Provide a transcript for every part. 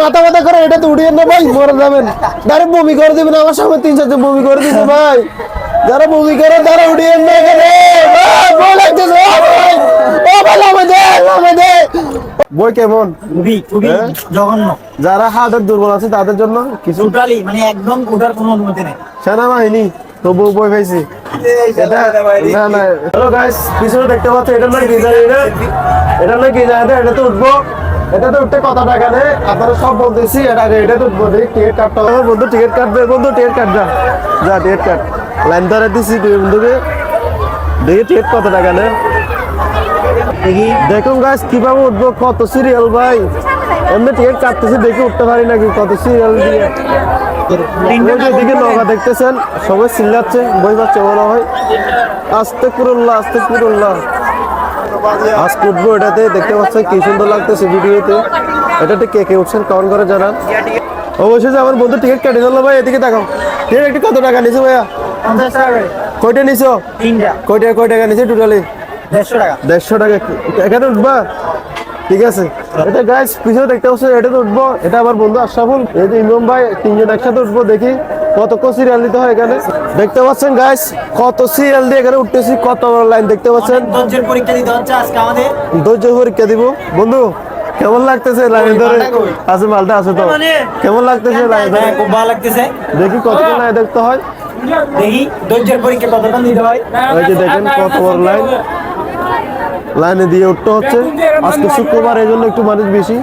মাথা মাথা করে এটা তো উঠিয়ে না ভাই, মরে যাবেন। ডাইরেক্ট বমি করে দিবেন আমার সামনে, 3-4 বমি করে দিচ্ছে ভাই। যারা বমি করে তারা উঠিয়ে না এখানে। বই কেমন? খুবই জঘন্য। যারা হার্টের দুর্বল আছে তাদের জন্য কিছু মানে একদম ওঠার কোনো অনুমতি নেই। সেনাবাহিনী তবু বই পাইছি। না না, হ্যালো গাইস, পিছনে দেখতে পাচ্ছ এটা না কি জানি না, এটা না কি জানি না, এটা তো উঠবো। এটাতে উঠতে কত টাকা নেই আপনারা সব বলতেছি। এটাতে উঠবো, টিকিট কাটতে হবে। বন্ধু টিকিট কাটবে, বন্ধু টিকিট কাট, যা যা টিকিট কাট। লাইন ধরে দিচ্ছি বন্ধুকে, দেখি টিকিট কত টাকা নেই। দেখুন গাইস কিভাবে উঠবো, কত সিরিয়াল ভাই। এমনি টিকিট কাটতেছি, দেখি উঠতে পারি নাকি, কত সিরিয়াল দিয়ে। এদিকে নৌকা দেখতেছেন, সবাই চিল্লাচ্ছে, বই পাচ্ছে মনে হয়। আস্তে কুরুল্লাহ, আস্তে কুরুল্লাহ। আজকে উঠবো এটাতে, দেখতে পাচ্ছেন কি সুন্দর লাগতেছে ভিডিওতে। এটাতে কে কে উঠছেন কমেন্ট করে জানান। অবশ্যই আমার বন্ধু টিকিট কেটে দিল ভাই, এদিকে দেখাও। টিকিট কত টাকা নিছো ভাইয়া? 50 টাকা। কয়টা নিছো? 3টা। কয় টাকা নিছো টোটালি? 150 টাকা। 150 টাকা। এখানে উঠবা? ঠিক আছে। এটা গাইস পিছনে দেখতে পাচ্ছেন, এটাতে উঠবো। এটা আমার বন্ধু আশরাফুল, এই যে ইমাম ভাই, 3 জন একসাথে উঠবো। দেখি কত সিরিয়াল দিতে হয় এখানে। দেখতে পাচ্ছেন গাইস কত সিরিয়াল দিয়ে এখানে উঠতেছি, কত বড় লাইন দেখতে পাচ্ছেন। ধৈর্যের পরীক্ষা দিতে হচ্ছে আজকে আমাদের। ধৈর্যের পরীক্ষা দিব। বন্ধু কেমন লাগতেছে লাইনে ধরে? আছে মালটা আছে তো, কেমন লাগতেছে লাইনে ধরে? খুব ভালো লাগতেছে। দেখি কতক্ষণ লাইন দেখতে হয়, দেখি ধৈর্যের পরীক্ষা কতক্ষণ দিতে হয়। ওই যে দেখেন কত বড় লাইন, লাইনে দিয়ে উঠতে হচ্ছে। আজকে শুক্রবার, এই জন্য একটু মানুষ বেশি।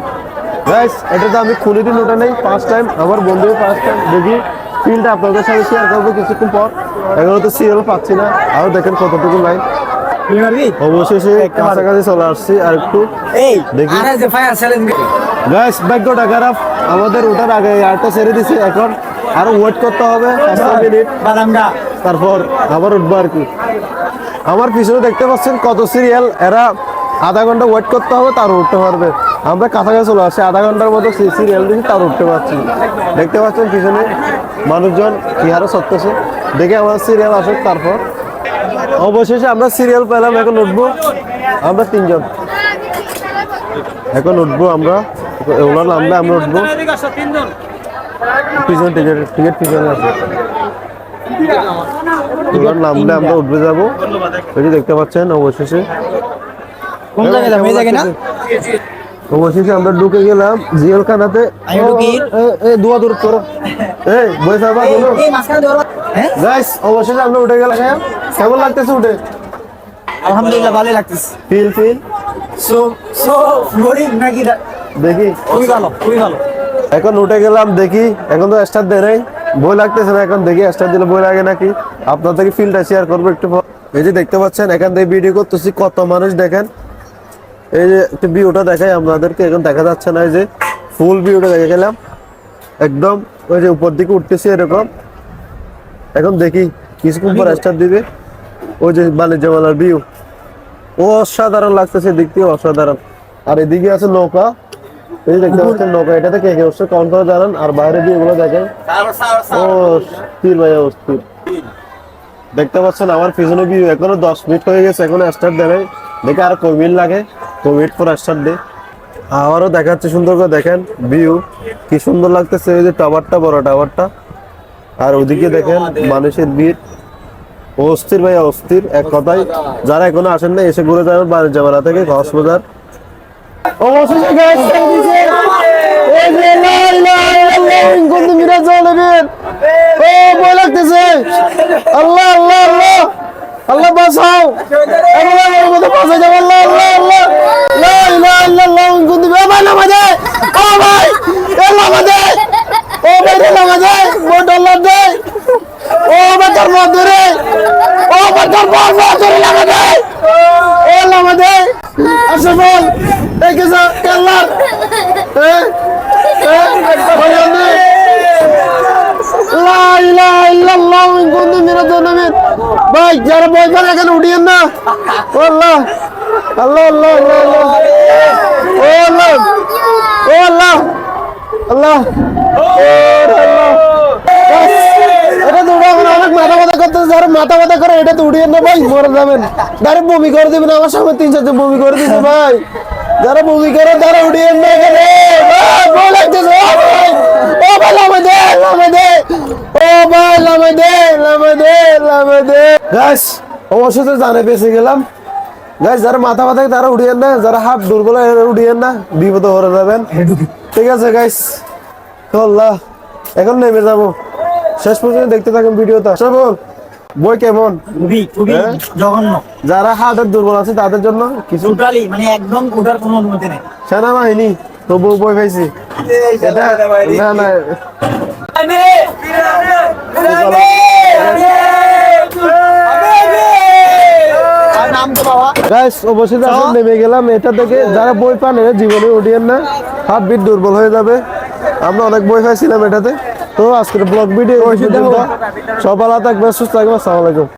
গাইস এটাতে আমি খুলিটি নোটা নেই, ফার্স্ট টাইম, আমার বন্ধু ফার্স্ট টাইম। দেখি ফিল্ডটা আপনাদের সাথে শেয়ার করবো কিছুক্ষণ পর। এগুলো তো সিরিয়াল পাচ্ছি না, আরো দেখেন কতটুকু লাইন। অবশেষে কাছাকাছি চলে আসছি, আর একটু দেখি। গাইস ভাগ্যটা খারাপ, আমাদের ওঠার আগে আরটা ছেড়ে দিছে, এখন আরো ওয়েট করতে হবে 5 মিনিট, তারপর আবার উঠবো আর কি। আমার পিছনে দেখতে পাচ্ছেন কত সিরিয়াল, এরা আধা ঘন্টা ওয়েট করতে হবে, তার উঠতে পারবে। আমরা কাছাকাছি চলে আসছি, আধা ঘন্টার মতো সিরিয়াল দিচ্ছি, তার উঠতে পারছি। দেখতে পাচ্ছেন পিছনে মানুষজন কি হারে সরতেছে। দেখে আমার সিরিয়াল আসুক, তারপর অবশেষে আমরা সিরিয়াল পেলাম। এখন উঠবো আমরা 3 জন, এখন উঠবো আমরা। ওনার নামলে আমরা উঠবো। পিছনে টিকিট পিছনে আছে, ওনার নামলে আমরা উঠবে যাবো। ওই যে দেখতে পাচ্ছেন অবশেষে অবশেষে আমরা ঢুকে গেলাম জিয়ালখানাতে। দোয়া দূর করো, বই সাবা গাইস। অবশেষে আমরা উঠে গেলাম। কেমন লাগতেছে উঠে? আলহামদুলিল্লাহ ভালো লাগতেছে। ফিল সো গরিব নাকি? দেখি খুবই ভালো, খুবই ভালো। এখন উঠে গেলাম, দেখি এখন তো স্টার্ট দেয় নাই, বই লাগতেছে না। এখন দেখি স্টার্ট দিলে বই লাগে নাকি। আপনাদেরকে ফিলটা শেয়ার করবো একটু। এই যে দেখতে পাচ্ছেন এখান থেকে ভিডিও করতেছি, কত মানুষ দেখেন। এই যে একটু ভিউটা দেখাই আপনাদেরকে, এখন দেখা যাচ্ছে না। এই যে ফুল ভিউটা দেখে গেলাম একদম, ওই যে উপর দিকে উঠতেছি এরকম। এখন দেখি কিছুক্ষণ পর স্টার্ট দিবে। ওই যে বাণিজ্য মেলার ভিউ, ও অসাধারণ লাগতেছে, দেখতে অসাধারণ। আর এদিকে আছে নৌকা, এই যে দেখতে পাচ্ছেন নৌকা। এটাতে কে কে অবশ্যই কম করে জানান। আর বাইরে দিয়ে এগুলো দেখেন, ও স্থির ভাই অস্থির। দেখতে পাচ্ছেন আমার পিছনে ভিউ। এখনো 10 মিনিট হয়ে গেছে, এখনো স্টার্ট দেয় নাই। দেখে আর কয় মিনিট লাগে, কয় মিনিট পর স্টার্ট দেয়। আবারও দেখাচ্ছে সুন্দর করে, দেখেন ভিউ কি সুন্দর লাগতেছে। এই যে টাওয়ারটা, বড় টাওয়ারটা, আর ওদিকে দেখেন মানুষের ভিড়। অস্থির ভাই অস্থির, এক কথায়। যারা এখনো আসেন না, এসে ঘুরে যাবেন বাণিজ্য মেলা থেকে কক্সবাজার। অবশেষে গাইস ভয় লাগতেছে। আল্লাহ আল্লাহ আল্লাহ আল্লাহ বাঁচাও, বাঁচা যাবে। আল্লাহ আল্লাহ আল্লাহ লা ইলাহা ইল্লাল্লাহ কুনতু ভাই নামাজে, ও ভাই এ নামাজে, ও ভাই নামাজে বড় আল্লাহ দে, ও বাচ্চার মধুরে, ও বাচ্চার মধুরে নামাজে, ও নামাজে আসে বল। এই কিছু আল্লাহ ভাই, যারা বই পান এখানে উঠিয়েন না। আল্লাহ আল্লাহ আল্লাহ আল্লাহ ও আল্লাহ, ও আল্লাহ আল্লাহ এটা তো উড়াবেন, অনেক মাথা ব্যথা করতেছে, যারা মাথা ব্যথা করে এটা তো উড়িয়ে না ভাই, মরে যাবেন। ডাইরেক্ট বমি করে দিবেন, আমার সামনে 3-4 বমি করে দিছে ভাই। যারা বমি করে তারা উড়িয়ে না এখানে ভাই, ভয় লাগতেছে। ও ভাই লামে দে, লামে দে, ও ভাই লামে দে, লামে দে, লামে দে। গাইস অবশেষে জানে বেঁচে গেলাম। গাইস যারা মাথা ব্যথা তারা উড়িয়েন না, যারা হাত দুর্বল এরা উড়িয়েন না, বিপদে পড়ে যাবেন। ঠিক আছে গাইস, আল্লাহ এখন নেমে যাবো। শেষ পর্যন্ত দেখতে থাকুন ভিডিওটা। সবল বই কেমন? খুবই খুবই হ্যাঁ? জঘন্য। যারা হাতের দুর্বল আছে তাদের জন্য কিছু টোটালি মানে একদম ওঠার কোনো অনুমতি নেই। সেনাবাহিনী তবু বই পাইছি এটা না না নাম তো বাবা। গাইস অবশ্যই এখন নেমে গেলাম এটা থেকে। যারা বই পান এরা জীবনে উঠিয়েন না, হাত বিট দুর্বল হয়ে যাবে। আমরা অনেক বই পাইছিলাম এটাতে। তো আজকের ব্লগ ভিডিও সব ভালো থাকবে, সুস্থ থাকবে। আসসালামু আলাইকুম।